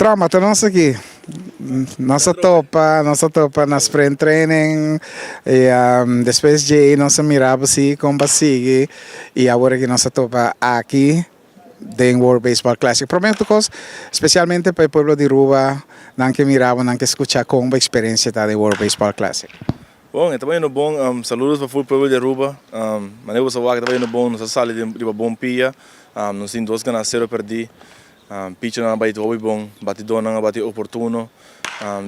Trauma, estamos aqui. Nossa topa na sprint training e depois de nossa mirava assim como sigue e agora que nossa topa aqui den World Baseball Classic. Prometo que especialmente para o povo de Aruba, não que mirava, não que escutar como a experiência da World Baseball Classic. Bom, também no bom, saludos para o povo de Aruba. Maneiro você vai também no bom, nossa sala de bom pia, nós temos 2 ganas 0 perdi. Pitch na bate hobby bom, batidor na bate oportuno.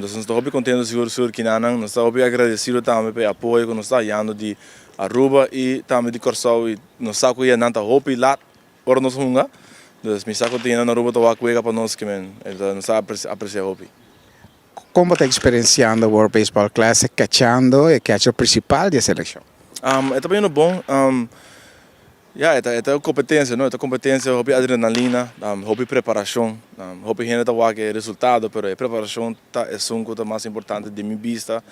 Nós estamos hobby contentes sur que nós estamos hobby agradecido também pelo apoio que nos está dando de Aruba e também de Corsau e nós saco ia nanta hobby lá por nós hunga. Dus me saco tinha na Aruba toa cuega para nós que men, nós aprecia hobby. Como está experienciando o World Baseball Classic, catchando e catcher principal da seleção? É também no bom. É competência, não? É competência, hobby adrenalina, hobby preparação, hobby gente tá que resultado, mas a preparação tá é um coisa mais importante de minha vista.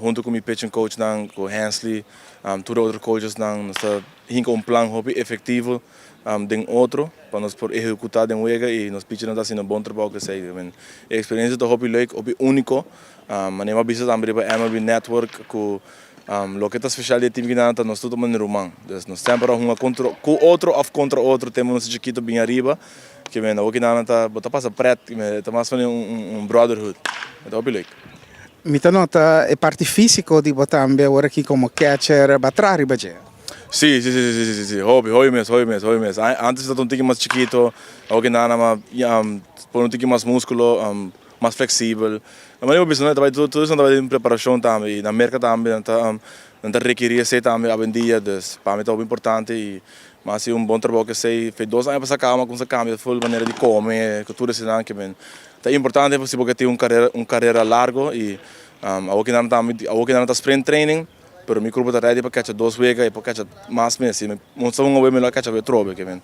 Junto com o meu pitching coach, com Hensley, todos os outros coaches, nós tá com plano hobby efetivo de outro para nós por executar de jogo e nós pitching está sendo bom trabalho que sei. A experiência do hobby leuk, hobby único, mas nem uma vista também para MLB Network com lo que é especial de time que nós estamos no Romão. Nós sempre uma contra outro temos nosso chiquito bem arriba, que vem o que nós tá passa preto, tá mais brotherhood. É hobby leuk. Mi nota a parte física de botar agora aqui como catcher, batrari baje. Sim, hobby mesmo. Antes eu tinha mais chiquito, o que nada por um tinha mais músculo, mais flexível. Mas eu penso, né, tudo isso estava em preparação também, e na América também, não requeria ser também a vendia, dus para mim é muito importante e mas é bom trabalho que sei, fez 2 anos para sacar com essa câmbio, foi a maneira de comer, que tudo isso não que bem. É importante porque tem uma carreira larga e o que não está sprint training, pero mi grupo está ready para catchar 2 vezes e para catchar mais meses. Não só uma vez melhor catchar o trobe que bem.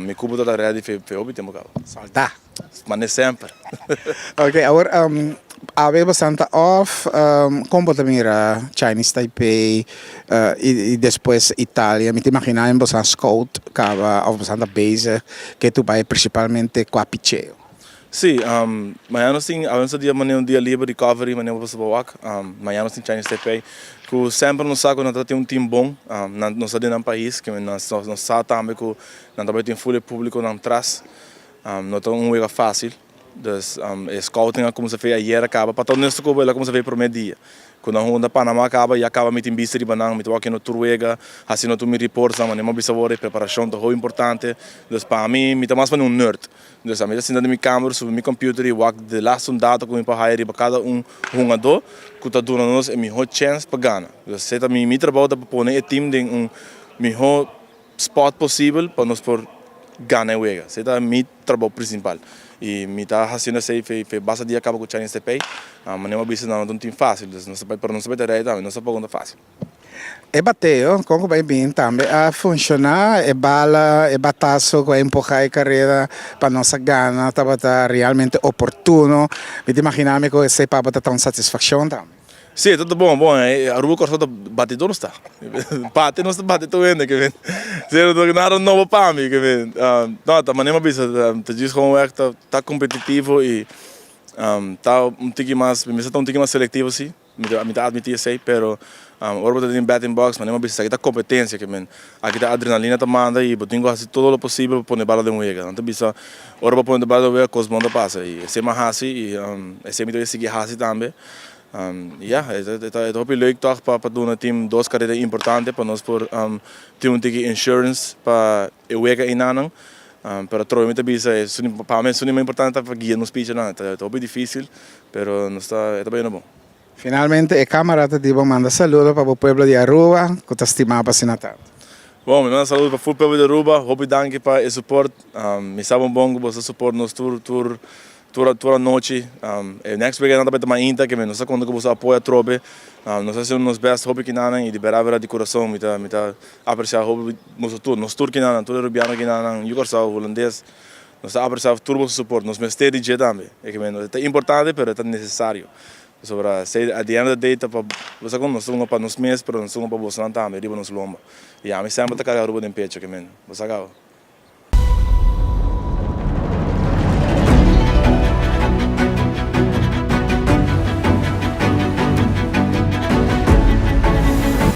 Mi grupo está ready para o tempo cá. Saltar. Mas nem sempre. Ok, agora havia bastante off, como também era Chinese Taipei e depois Itália. Me imaginava bastante scout, ou bastante base, que tu vai principalmente com a picheo. Sim, amanhã nós temos um dia livre de recovery, amanhã vamos para amanhã nós temos Chinese Taipei, que sempre nos saco nós temos um time bom, nós estamos no país, que nós sabemos também que nós também temos full público na trás, não é um jogo fácil. Dus scouting como se fez ayer acaba para todo neste cobo como se fez por meio quando a onda Panamá acaba e acaba mit imbisser de banana mit aqui no Turwega assim no tu me reports mas nem mais sabor preparação é muito importante dus para mim mit mais para um nerd dus a mim assim da minha câmera sobre meu computer e walk de last data com para hire para cada jogador que está dando nós é minha chance para ganhar dus sei também meu trabalho para pôr o time em melhor spot possível para nós por ganhar o jogo sei meu trabalho principal e me está fazendo assim fez bastante dia acaba com o Chinese Taipei mas não é uma vez não time fácil não se para não se bater aí também não se pode fácil E bateu, como vai bem também a funcionar, e bala, e bataço, com empurrar a carreira para nossa gana, estava realmente oportuno. Me imaginava que esse papo está tão satisfação também. Sim, tudo bom, a Aruba Corsau batidor não está. Bate não está batendo ainda, que vem. Zero do nada novo para mim, que vem. Não, tá maneira bisa, tá diz como é que tá competitivo e tá tique mais, me está tique mais seletivo sim. Me tá admitir sei, pero Aruba tá em batting box, maneira bisa, aqui tá competência, que vem. Aqui tá adrenalina tá manda e botinho faz todo o possível para pôr bala de um jogo. Não tá bisa, Aruba põe bala de um jogo, cosmonda passa e esse mais assim e esse me deve seguir assim também. É hobby leuk toch para doen een team 2 carreiras importantes para nós por ter um ticket insurance para eu wega inanang para trocar muita bisa para mim é muito importante para guiar nos pitches não é hobby difícil pero não está bem bom. Finalmente a camarada de manda saludo para o povo de Aruba que está estimado para Natal. Bom, me manda saludo para o povo de Aruba, hobby danke para o suporte, me sabe bom que você suporta nos toda noite. Next week nada para mais ainda que não sei quando que você apoia trope. Nós fazemos nos best hobby que nada e liberar de coração, me tá apreciar hobby nos tour que nada, todo rubiano que nada, Yugoslav, holandês. Nós apreciar turbo suporte, nos mestre de jet também. É importante, mas é necessário. Sobre sei at the end of the day para você como nós somos para nos meses, para nós somos para você também, riba nos lomba. E a mim sempre tá carregado no pecho que você acaba.